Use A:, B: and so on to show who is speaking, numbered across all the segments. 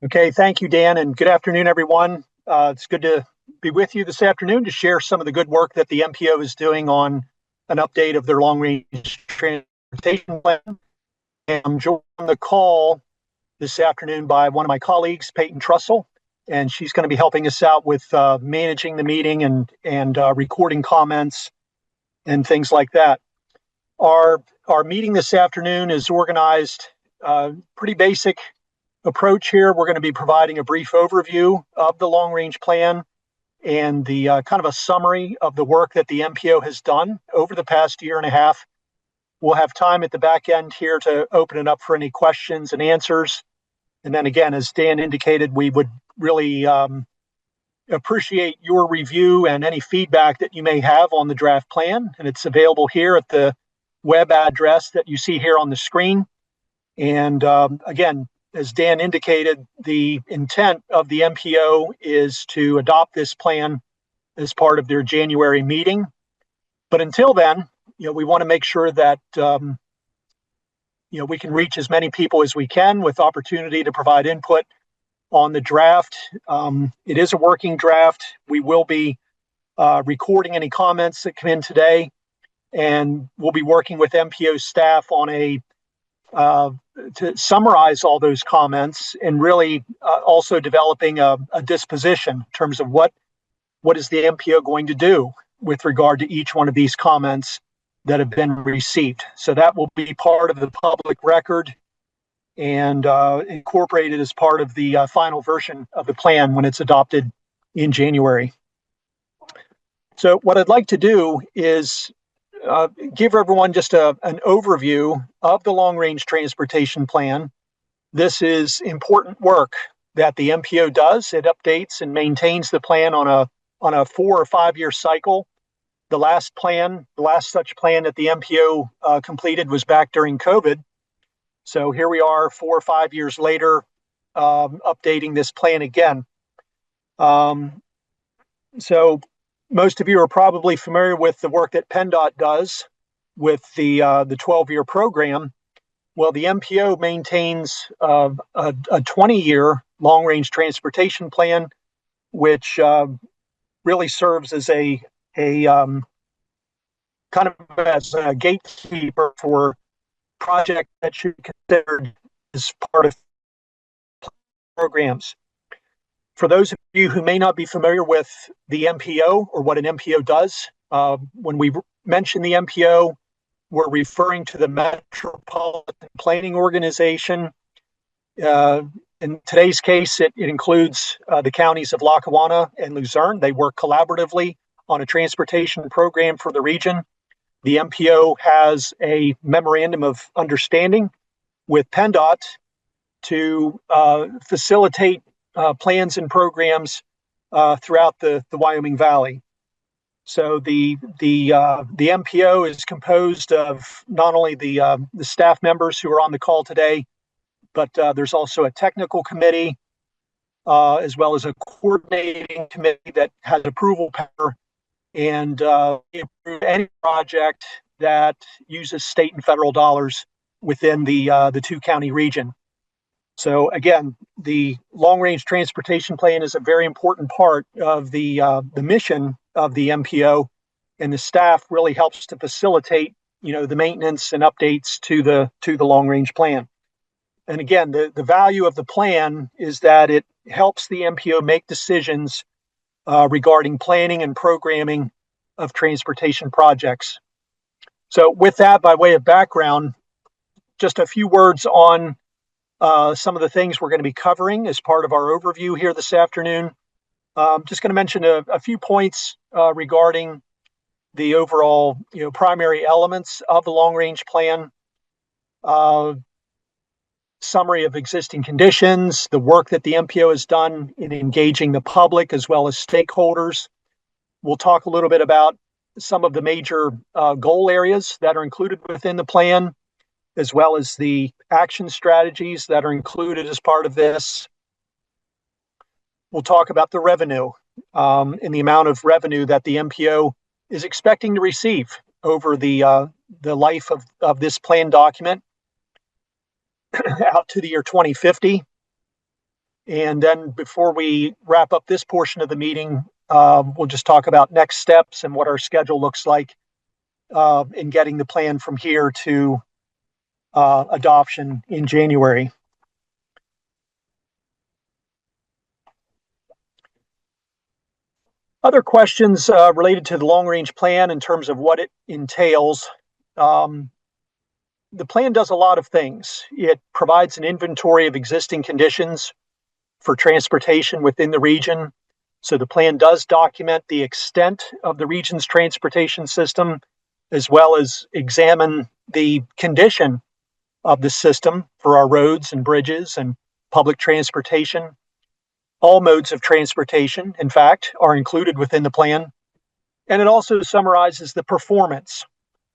A: Okay, thank you, Dan, and good afternoon, everyone. It's good to be with you this afternoon to share some of the good work that the MPO is doing on an update of their long-range transportation plan. And I'm joined on the call this afternoon by one of my colleagues, Peyton Trussell, and she's going to be helping us out with managing the meeting and recording comments and things like that. Our meeting this afternoon is organized pretty basic approach here. We're going to be providing a brief overview of the long-range plan and the kind of a summary of the work that the MPO has done over the past year and a half. We'll have time at the back end here to open it up for any questions and answers. And then again, as Dan indicated, we would really appreciate your review and any feedback that you may have on the draft plan. And it's available here at the web address that you see here on the screen. And again, as Dan indicated, the intent of the MPO is to adopt this plan as part of their January meeting. But until then, we want to make sure that we can reach as many people as we can with opportunity to provide input on the draft. It is a working draft. We will be recording any comments that come in today, and we'll be working with MPO staff on to summarize all those comments and really also developing a disposition in terms of what is the MPO going to do with regard to each one of these comments that have been received. So that will be part of the public record and incorporated as part of the final version of the plan when it's adopted in January. So what I'd like to do is give everyone just an overview of the long-range transportation plan. This is important work that the MPO does. It updates and maintains the plan on a 4 or 5 year cycle. The last such plan that the MPO completed was back during COVID. So here we are 4 or 5 years later, updating this plan again. So most of you are probably familiar with the work that PennDOT does with the 12-year program. Well, the MPO maintains a 20-year long-range transportation plan, which really serves as a kind of as a gatekeeper for projects that should be considered as part of programs. For those of you who may not be familiar with the MPO or what an MPO does, when we mention the MPO, we're referring to the Metropolitan Planning Organization. In today's case, it includes the counties of Lackawanna and Luzerne. They work collaboratively on a transportation program for the region. The MPO has a memorandum of understanding with PennDOT to facilitate plans and programs throughout the Wyoming Valley. So the MPO is composed of not only the staff members who are on the call today, but there's also a technical committee as well as a coordinating committee that has approval power and approve any project that uses state and federal dollars within the 2-county region. So again, the long-range transportation plan is a very important part of the mission of the MPO, and the staff really helps to facilitate, the maintenance and updates to the long-range plan. And again, the value of the plan is that it helps the MPO make decisions regarding planning and programming of transportation projects. So with that, by way of background, just a few words on some of the things we're going to be covering as part of our overview here this afternoon. I'm just going to mention a few points regarding the overall, primary elements of the long-range plan, summary of existing conditions, the work that the MPO has done in engaging the public as well as stakeholders. We'll talk a little bit about some of the major goal areas that are included within the plan, as well as the action strategies that are included as part of this. We'll talk about the revenue and the amount of revenue that the MPO is expecting to receive over the life of this plan document out to the year 2050. And then before we wrap up this portion of the meeting, we'll just talk about next steps and what our schedule looks like in getting the plan from here to adoption in January. Other questions related to the long-range plan in terms of what it entails. The plan does a lot of things. It provides an inventory of existing conditions for transportation within the region. So the plan does document the extent of the region's transportation system, as well as examine the condition of the system for our roads and bridges and public transportation. All modes of transportation, in fact, are included within the plan. And it also summarizes the performance.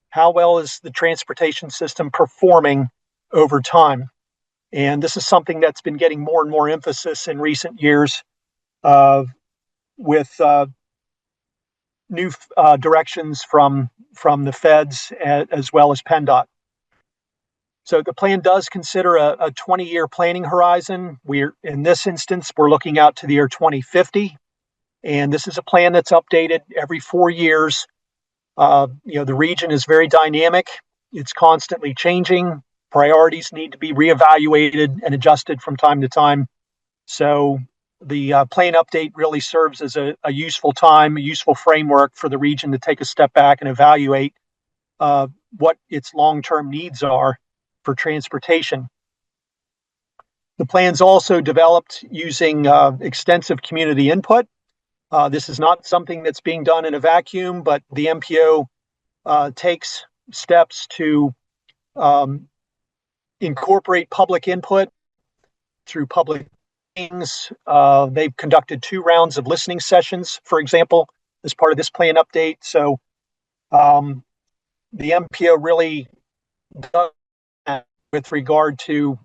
A: How well is the transportation system performing over time? And this is something that's been getting more and more emphasis in recent years with new directions from the feds as well as PennDOT. So the plan does consider a 20-year planning horizon. In this instance, we're looking out to the year 2050. And this is a plan that's updated every 4 years. The region is very dynamic. It's constantly changing. Priorities need to be reevaluated and adjusted from time to time. So the plan update really serves as a useful framework for the region to take a step back and evaluate what its long-term needs are for transportation. The plan's also developed using extensive community input. This is not something that's being done in a vacuum, but the MPO takes steps to incorporate public input through public meetings. They've conducted 2 rounds of listening sessions, for example, as part of this plan update. So the MPO really does that with regard to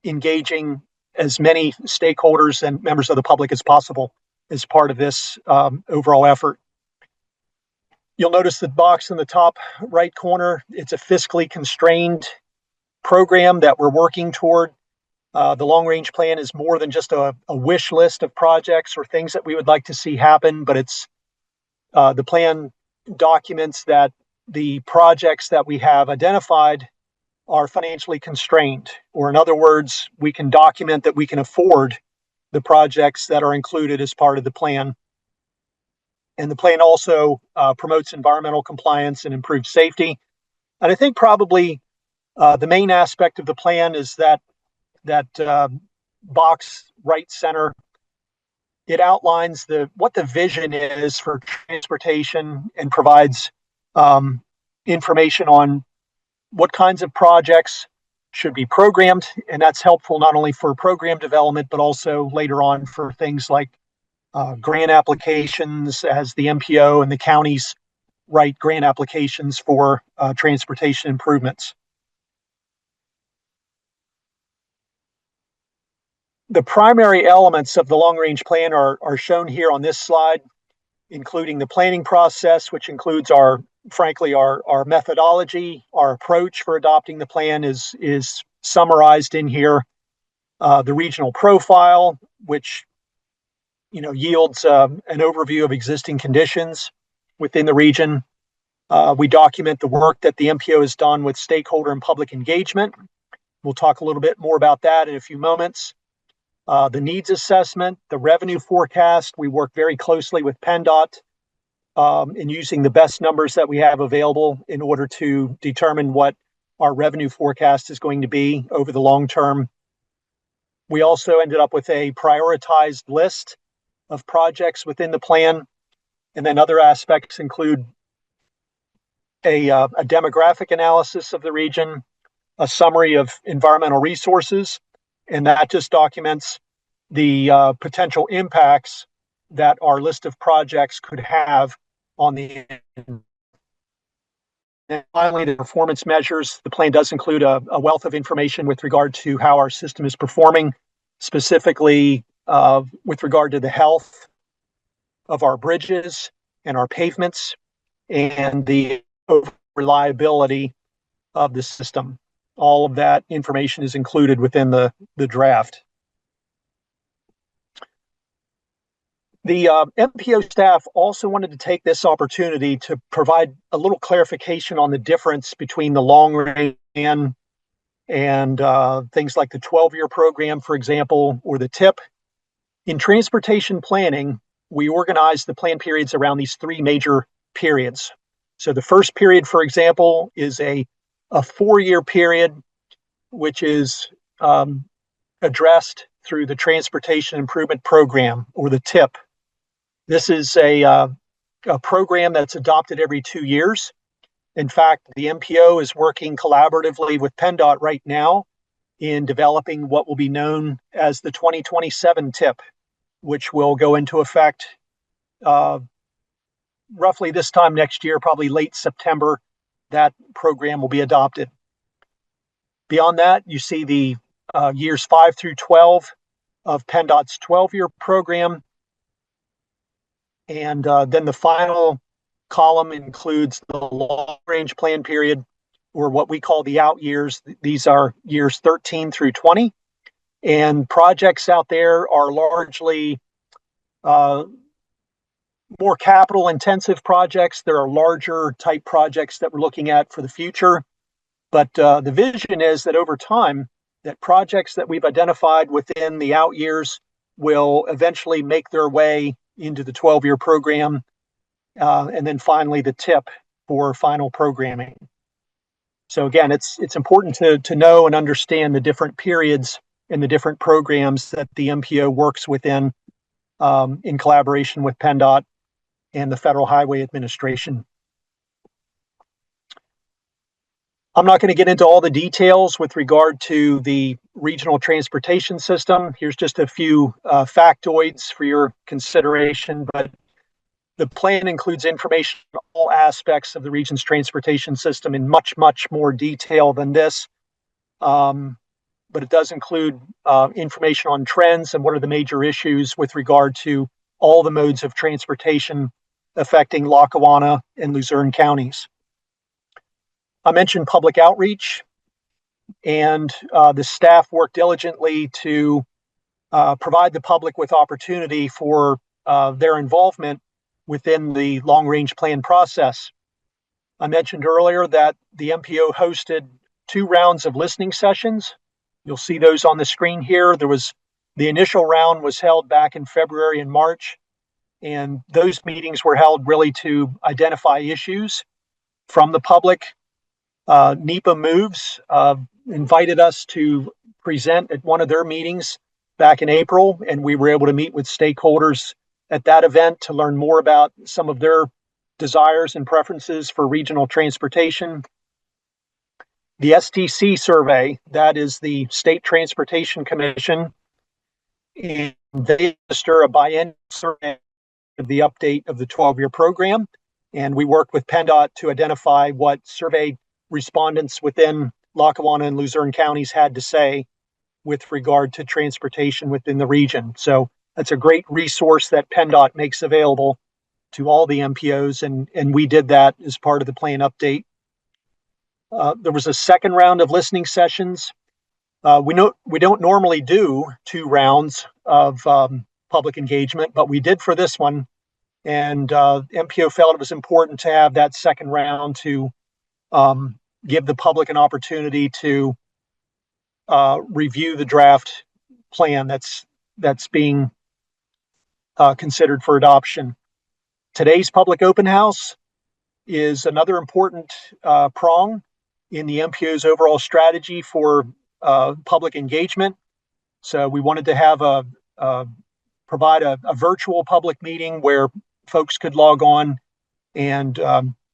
A: engaging as many stakeholders and members of the public as possible as part of this overall effort. You'll notice the box in the top right corner. It's a fiscally constrained program that we're working toward. The long-range plan is more than just a wish list of projects or things that we would like to see happen, but it's the plan documents that the projects that we have identified are financially constrained, or in other words, we can document that we can afford the projects that are included as part of the plan. And the plan also promotes environmental compliance and improved safety. And I think probably the main aspect of the plan is that box right center. It outlines what the vision is for transportation and provides information on what kinds of projects should be programmed. And that's helpful not only for program development, but also later on for things like grant applications, as the MPO and the counties write grant applications for transportation improvements. The primary elements of the long-range plan are shown here on this slide, including the planning process, which includes our methodology. Our approach for adopting the plan is summarized in here. The regional profile, which yields an overview of existing conditions within the region. We document the work that the MPO has done with stakeholder and public engagement. We'll talk a little bit more about that in a few moments. The needs assessment, the revenue forecast. We work very closely with PennDOT in using the best numbers that we have available in order to determine what our revenue forecast is going to be over the long term. We also ended up with a prioritized list of projects within the plan. And then other aspects include a demographic analysis of the region, a summary of environmental resources, and that just documents the potential impacts that our list of projects could have on the. And finally, the performance measures. The plan does include a wealth of information with regard to how our system is performing, specifically with regard to the health of our bridges and our pavements and the reliability of the system. All of that information is included within the draft. The MPO staff also wanted to take this opportunity to provide a little clarification on the difference between the long range plan and things like the 12-year program, for example, or the TIP. In transportation planning, we organize the plan periods around these three major periods. So the first period, for example, is a 4-year period, which is addressed through the Transportation Improvement Program, or the TIP. This is a program that's adopted every 2 years. In fact, the MPO is working collaboratively with PennDOT right now in developing what will be known as the 2027 TIP, which will go into effect roughly this time next year, probably late September. That program will be adopted. Beyond that, you see the years 5 through 12 of PennDOT's 12-year program. And then the final column includes the long-range plan period, or what we call the out years. These are years 13 through 20. And projects out there are largely more capital-intensive projects. There are larger type projects that we're looking at for the future. But the vision is that over time, that projects that we've identified within the out years will eventually make their way into the 12-year program, and then finally the TIP for final programming. So again, it's important to know and understand the different periods and the different programs that the MPO works within in collaboration with PennDOT and the Federal Highway Administration. I'm not going to get into all the details with regard to the regional transportation system. Here's just a few factoids for your consideration, but the plan includes information on all aspects of the region's transportation system in much, much more detail than this. But it does include information on trends and what are the major issues with regard to all the modes of transportation affecting Lackawanna and Luzerne counties. I mentioned public outreach, and the staff worked diligently to provide the public with opportunity for their involvement within the long-range plan process. I mentioned earlier that the MPO hosted 2 rounds of listening sessions. You'll see those on the screen here. The initial round was held back in February and March, and those meetings were held really to identify issues from the public. NEPA Moves invited us to present at one of their meetings back in April, and we were able to meet with stakeholders at that event to learn more about some of their desires and preferences for regional transportation. The STC survey, that is the State Transportation Commission, and they administer a biennial survey of the update of the 12-year program, and we worked with PennDOT to identify what survey respondents within Lackawanna and Luzerne counties had to say with regard to transportation within the region. So that's a great resource that PennDOT makes available to all the MPOs, and we did that as part of the plan update. There was a second round of listening sessions. We don't normally do 2 rounds of public engagement, but we did for this one, and MPO felt it was important to have that second round to give the public an opportunity to review the draft plan that's being considered for adoption. Today's public open house is another important prong in the MPO's overall strategy for public engagement. So we wanted to have provide a virtual public meeting where folks could log on and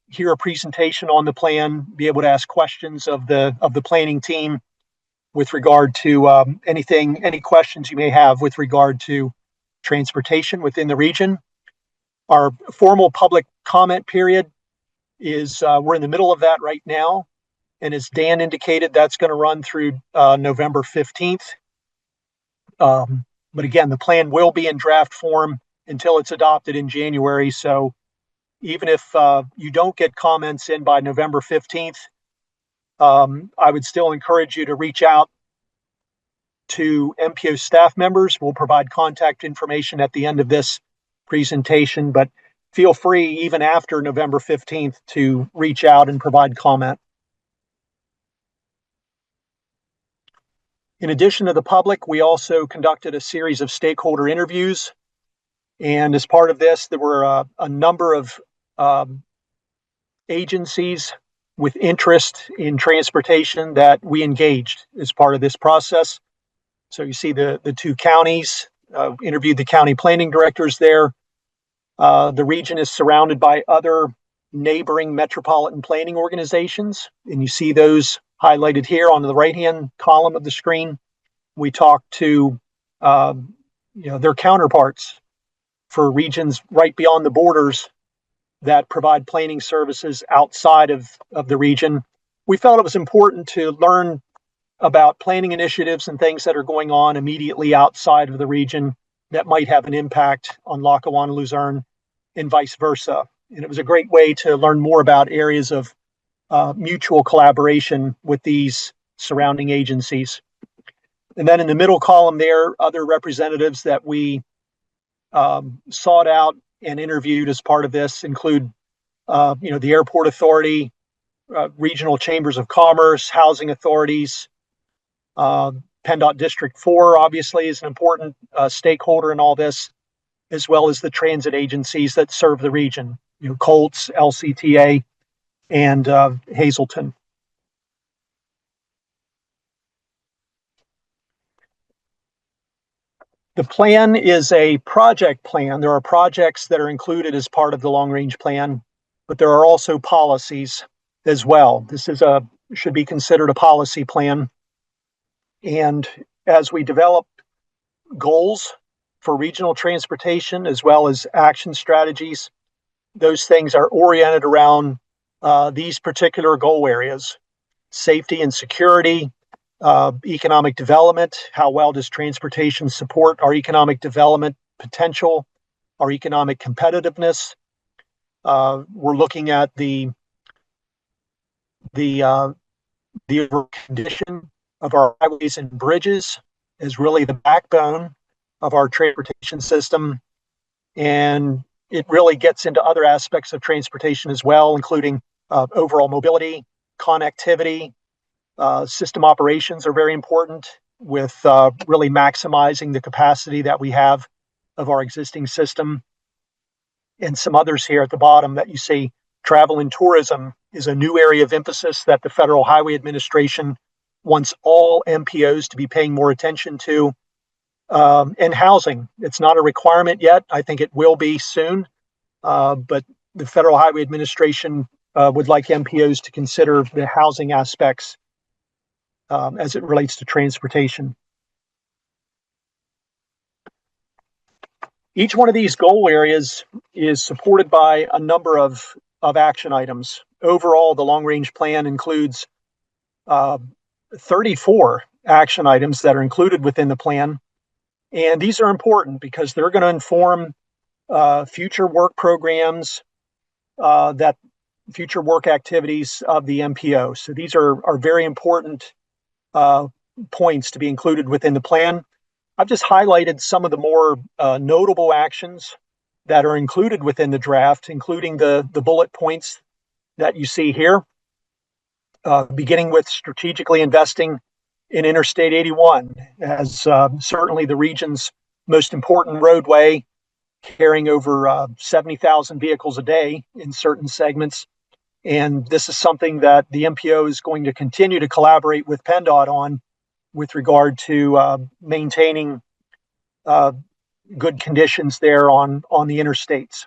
A: hear a presentation on the plan, be able to ask questions of the planning team with regard to any questions you may have with regard to transportation within the region. Our formal public comment period is we're in the middle of that right now, and as Dan indicated, that's going to run through November 15th. But again, the plan will be in draft form until it's adopted in January. So even if you don't get comments in by November 15th, I would still encourage you to reach out to MPO staff members. We'll provide contact information at the end of this presentation, but feel free even after November 15th to reach out and provide comment. In addition to the public, we also conducted a series of stakeholder interviews. And as part of this, there were a number of agencies with interest in transportation that we engaged as part of this process. So you see the two counties, interviewed the county planning directors there. The region is surrounded by other neighboring metropolitan planning organizations, and you see those highlighted here on the right-hand column of the screen. We talked to their counterparts for regions right beyond the borders that provide planning services outside of the region. We felt it was important to learn about planning initiatives and things that are going on immediately outside of the region that might have an impact on Lackawanna-Luzerne and vice versa. And it was a great way to learn more about areas of mutual collaboration with these surrounding agencies. And then in the middle column there, other representatives that we sought out and interviewed as part of this include, the Airport Authority, regional chambers of commerce, housing authorities. PennDOT District 4 obviously is an important stakeholder in all this, as well as the transit agencies that serve the region, Colts, LCTA, and Hazleton. The plan is a project plan. There are projects that are included as part of the long-range plan, but there are also policies as well. This should be considered a policy plan. And as we develop goals for regional transportation as well as action strategies, those things are oriented around these particular goal areas: safety and security, economic development. How well does transportation support our economic development potential, our economic competitiveness? We're looking at the condition of our highways and bridges is really the backbone of our transportation system. And it really gets into other aspects of transportation as well, including overall mobility, connectivity. System operations are very important with really maximizing the capacity that we have of our existing system. And some others here at the bottom that you see. Travel and tourism is a new area of emphasis that the Federal Highway Administration wants all MPOs to be paying more attention to. And housing, it's not a requirement yet. I think it will be soon. But the Federal Highway Administration would like MPOs to consider the housing aspects as it relates to transportation. Each one of these goal areas is supported by a number of action items. Overall, the long-range plan includes 34 action items that are included within the plan. And these are important because they're going to inform future work programs, future work activities of the MPO. So these are very important points to be included within the plan. I've just highlighted some of the more notable actions that are included within the draft, including the bullet points that you see here, beginning with strategically investing in Interstate 81 as certainly the region's most important roadway, carrying over 70,000 vehicles a day in certain segments. And this is something that the MPO is going to continue to collaborate with PennDOT on with regard to maintaining good conditions there on the interstates.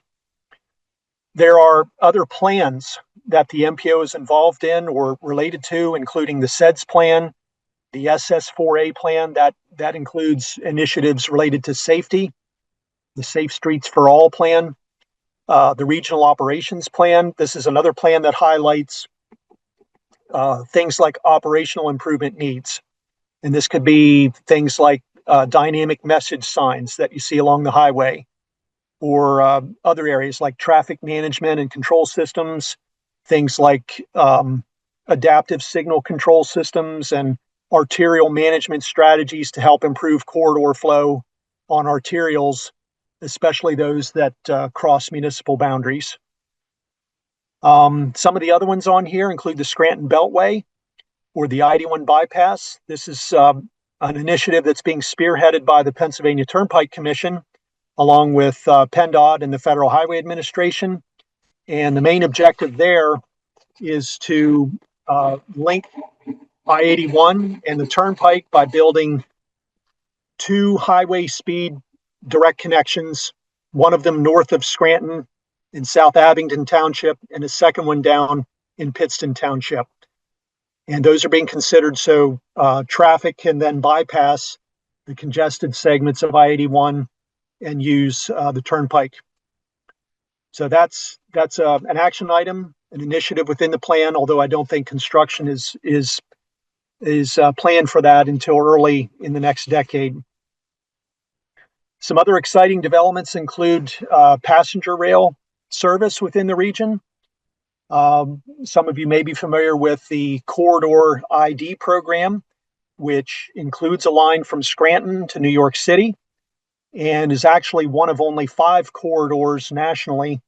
A: There are other plans that the MPO is involved in or related to, including the SEDS plan, the SS4A plan that includes initiatives related to safety, the Safe Streets for All plan, the Regional Operations Plan. This is another plan that highlights things like operational improvement needs. And this could be things like dynamic message signs that you see along the highway, or other areas like traffic management and control systems, things like adaptive signal control systems and arterial management strategies to help improve corridor flow on arterials especially those that cross municipal boundaries. Some of the other ones on here include the Scranton Beltway or the I-81 bypass. This is an initiative that's being spearheaded by the Pennsylvania Turnpike Commission, along with PennDOT and the Federal Highway Administration. And the main objective there is to link I-81 and the Turnpike by building two highway speed direct connections, one of them north of Scranton in South Abington Township, and a second one down in Pittston Township. And those are being considered so traffic can then bypass the congested segments of I-81 and use the Turnpike. So that's an action item, an initiative within the plan, although I don't think construction is planned for that until early in the next decade. Some other exciting developments include passenger rail service within the region. Some of you may be familiar with the Corridor ID program, which includes a line from Scranton to New York City and is actually one of only 5 corridors nationally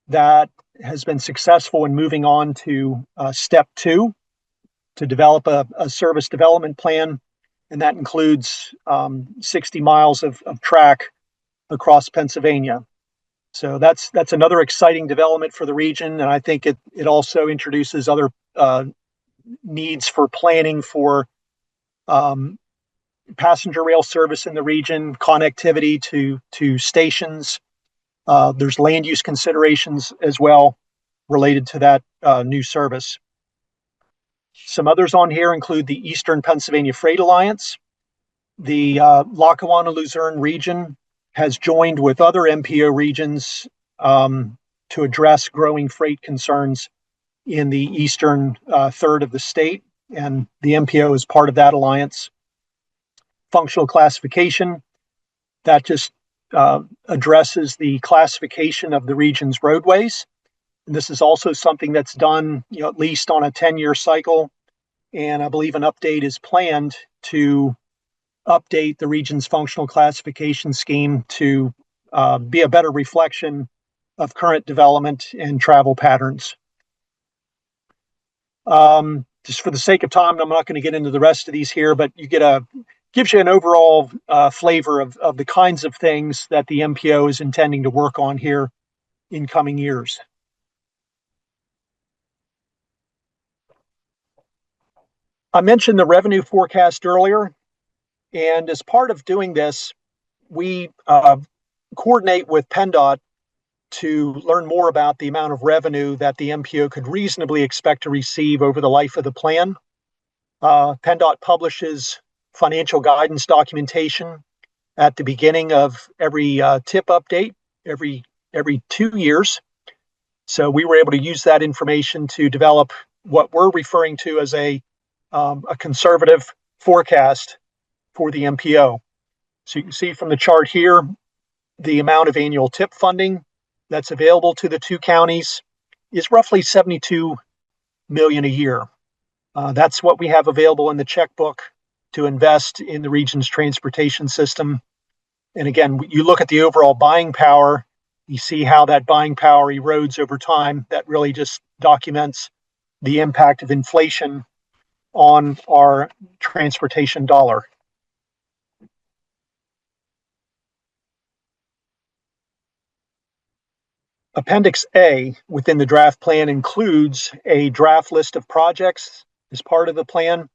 A: that has been successful in moving on to step 2 to develop a service development plan. And that includes 60 miles of track across Pennsylvania. So that's another exciting development for the region, and I think it also introduces other needs for planning for passenger rail service in the region, connectivity to stations. There's land use considerations as well related to that new service. Some others on here include the Eastern Pennsylvania Freight Alliance. The Lackawanna-Luzerne region has joined with other MPO regions to address growing freight concerns in the eastern third of the state, and the MPO is part of that alliance. Functional classification, that just addresses the classification of the region's roadways. And this is also something that's done, at least on a 10-year cycle, and I believe an update is planned to update the region's functional classification scheme to be a better reflection of current development and travel patterns. Just for the sake of time, I'm not going to get into the rest of these here, but gives you an overall flavor of the kinds of things that the MPO is intending to work on here in coming years. I mentioned the revenue forecast earlier, and as part of doing this, we coordinate with PennDOT to learn more about the amount of revenue that the MPO could reasonably expect to receive over the life of the plan. PennDOT publishes financial guidance documentation at the beginning of every TIP update, every 2 years. So we were able to use that information to develop what we're referring to as a conservative forecast for the MPO. So you can see from the chart here, the amount of annual TIP funding that's available to the 2 counties is roughly $72 million a year. That's what we have available in the checkbook to invest in the region's transportation system. And again, you look at the overall buying power, you see how that buying power erodes over time. That really just documents the impact of inflation on our transportation dollar. Appendix A within the draft plan includes a draft list of projects as part of the plan.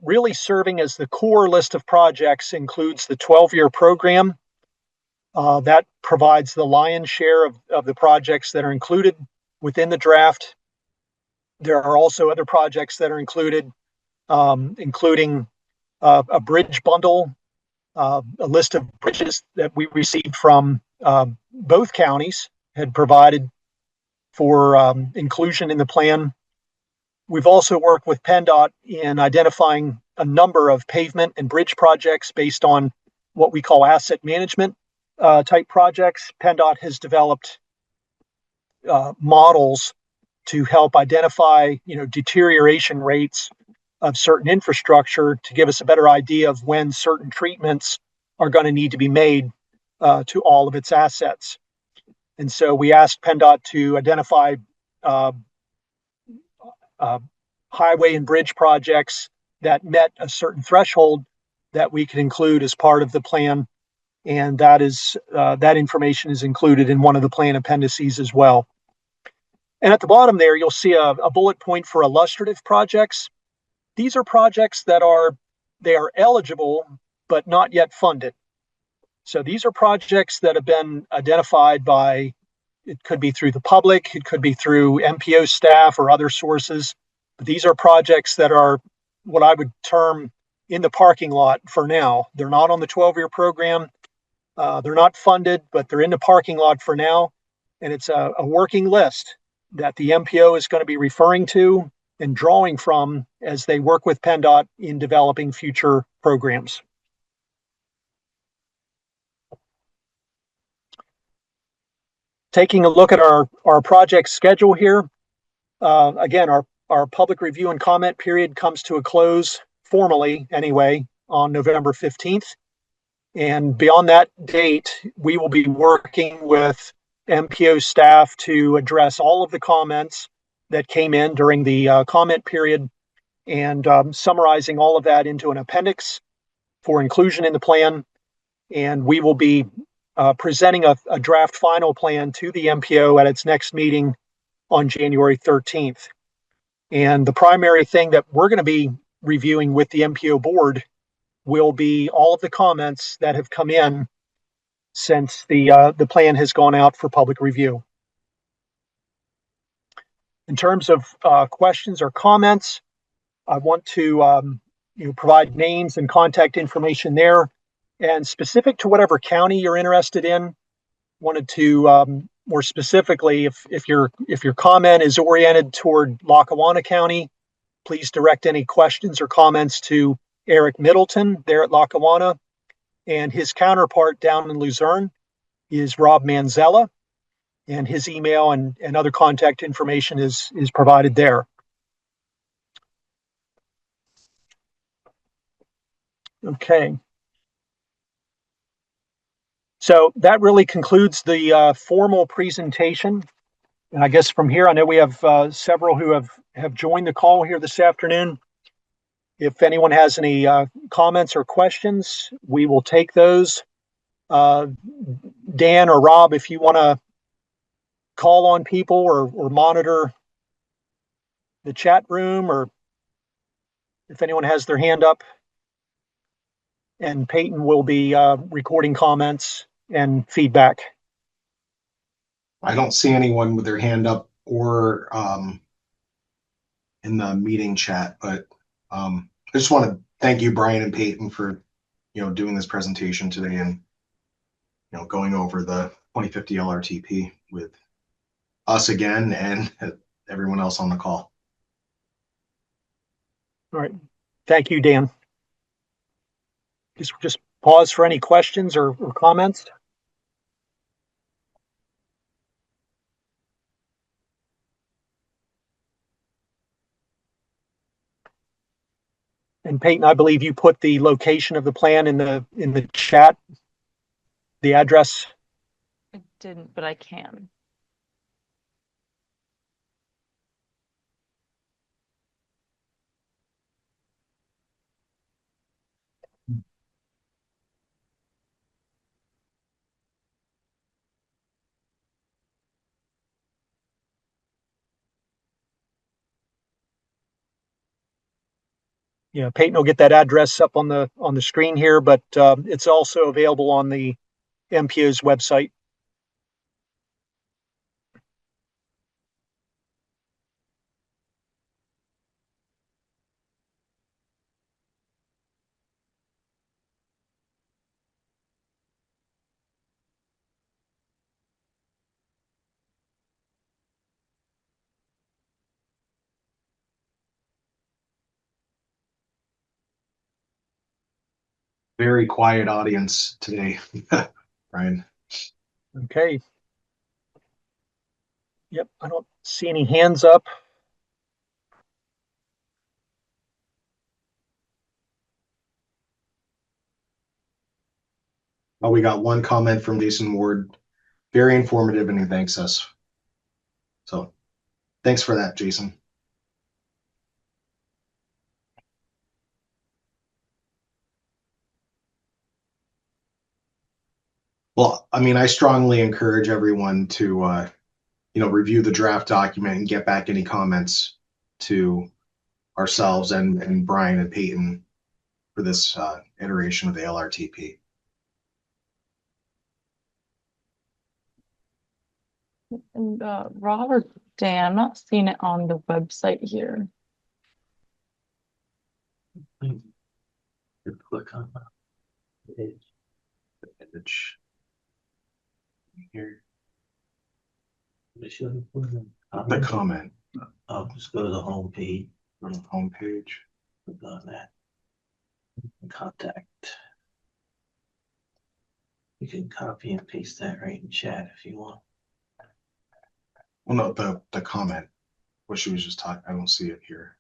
A: Really serving as the core list of projects includes the 12-year program. That provides the lion's share of the projects that are included within the draft. There are also other projects that are included, including a bridge bundle, a list of bridges that we received from both counties had provided for inclusion in the plan. We've also worked with PennDOT in identifying a number of pavement and bridge projects based on what we call asset management type projects. PennDOT has developed models to help identify, deterioration rates of certain infrastructure to give us a better idea of when certain treatments are going to need to be made to all of its assets. And so we asked PennDOT to identify uh, uh, highway and bridge projects that met a certain threshold that we could include as part of the plan. And that information is included in one of the plan appendices as well. And at the bottom there, you'll see a bullet point for illustrative projects. These are projects that they are eligible, but not yet funded. So these are projects that have been identified by, it could be through the public, it could be through MPO staff or other sources. But these are projects that are what I would term in the parking lot for now. They're not on the 12-year program. They're not funded, but they're in the parking lot for now. And it's a working list that the MPO is going to be referring to and drawing from as they work with PennDOT in developing future programs. Taking a look at our project schedule here, again, our public review and comment period comes to a close formally anyway on November 15th. And beyond that date, we will be working with MPO staff to address all of the comments that came in during the comment period and summarizing all of that into an appendix for inclusion in the plan. And we will be presenting a draft final plan to the MPO at its next meeting on January 13th. And the primary thing that we're going to be reviewing with the MPO board will be all of the comments that have come in since the plan has gone out for public review. In terms of questions or comments, I want to provide names and contact information there. And specific to whatever county you're interested in, wanted to more specifically, if your comment is oriented toward Lackawanna County, please direct any questions or comments to Eric Middleton there at Lackawanna, and his counterpart down in Luzerne is Rob Manzella, and his email and other contact information is provided there. Okay. So that really concludes the formal presentation. And I guess from here, I know we have several who have joined the call here this afternoon. If anyone has any comments or questions, we will take those. Dan or Rob, if you want to call on people or monitor the chat room, or if anyone has their hand up, and Peyton will be recording comments and feedback.
B: I don't see anyone with their hand up or in the meeting chat, but I just want to thank you, Brian and Peyton, for doing this presentation today and going over the 2050 LRTP with us again and everyone else on the call.
A: All right, thank you, Dan. Just pause for any questions or comments. And Peyton, I believe you put the location of the plan in the chat, the address.
C: I didn't, but I can.
A: Yeah, Peyton will get that address up on the screen here, but it's also available on the MPO's website.
B: Very quiet audience today, Brian.
A: Okay. Yep, I don't see any hands up.
B: We got one comment from Jason Ward, very informative, and he thanks us. So thanks for that, Jason. Well, I mean, I strongly encourage everyone to, review the draft document and get back any comments to ourselves and Brian and Peyton for this iteration of the LRTP.
C: And Rob or Dan, I'm not seeing it on the website here.
D: Click on that page.
B: Image here. The comment
D: I'll just go to the home page.
B: on the home page.
D: Click on that. Contact. You can copy and paste that right in chat if you want.
B: Well, no, the comment, what she was just talking, I don't see it here.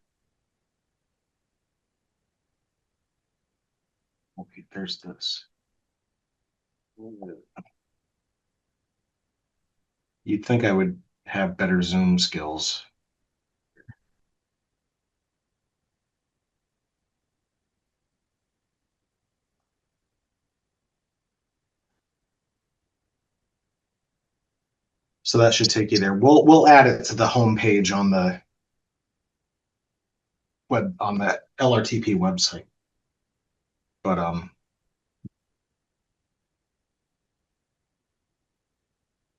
B: Okay, there's this. You'd think I would have better Zoom skills. So that should take you there. We'll add it to the home page on the LRTP website. But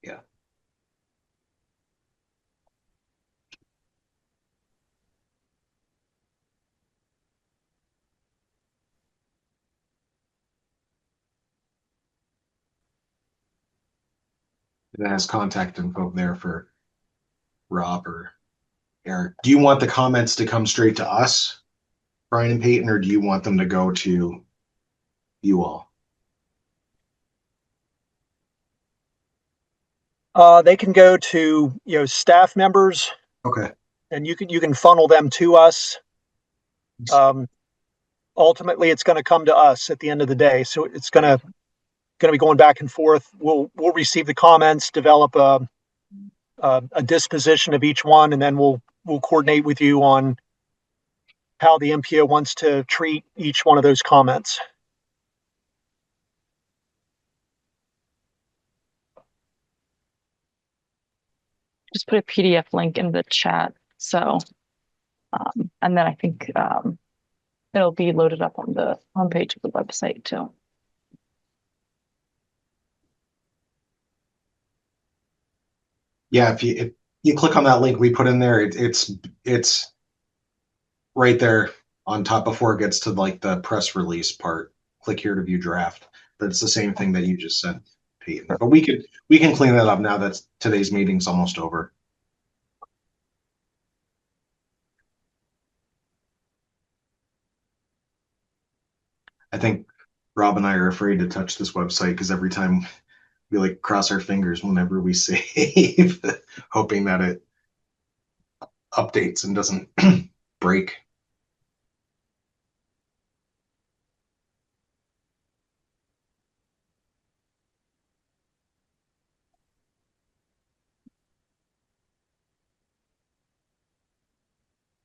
B: yeah. It has contact info there for Rob or Eric. Do you want the comments to come straight to us, Brian and Peyton, or do you want them to go to you all?
A: They can go to staff members,
B: Okay.
A: and you can funnel them to us. Ultimately, it's going to come to us at the end of the day, so it's going to be going back and forth. We'll receive the comments, develop a disposition of each one, and then we'll coordinate with you on how the MPO wants to treat each one of those comments.
C: Just put a PDF link in the chat. So, and then I think it'll be loaded up on the homepage of the website too.
B: Yeah, if you click on that link we put in there, it's right there on top before it gets to like the press release part. Click here to view draft. But it's the same thing that you just sent, Peyton. But we can clean that up now that today's meeting's almost over. I think Rob and I are afraid to touch this website because every time we like cross our fingers whenever we save, hoping that it updates and doesn't break.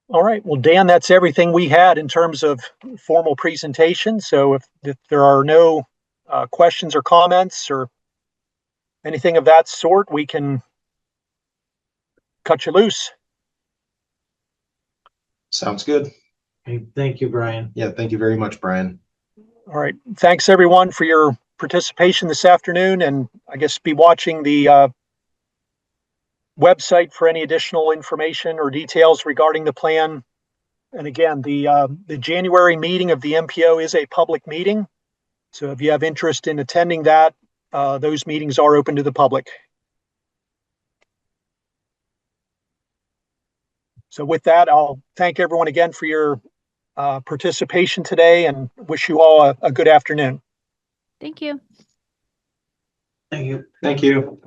A: All right. Well, Dan, that's everything we had in terms of formal presentation. So if there are no questions or comments or anything of that sort, we can cut you loose.
B: Sounds good.
D: Okay, thank you, Brian.
B: Yeah, thank you very much, Brian.
A: All right. Thanks, everyone, for your participation this afternoon. And I guess be watching the website for any additional information or details regarding the plan. And again, the January meeting of the MPO is a public meeting. So if you have interest in attending that, those meetings are open to the public. So with that, I'll thank everyone again for your participation today and wish you all a good afternoon.
E: Thank you.
D: Thank you.
B: Thank you.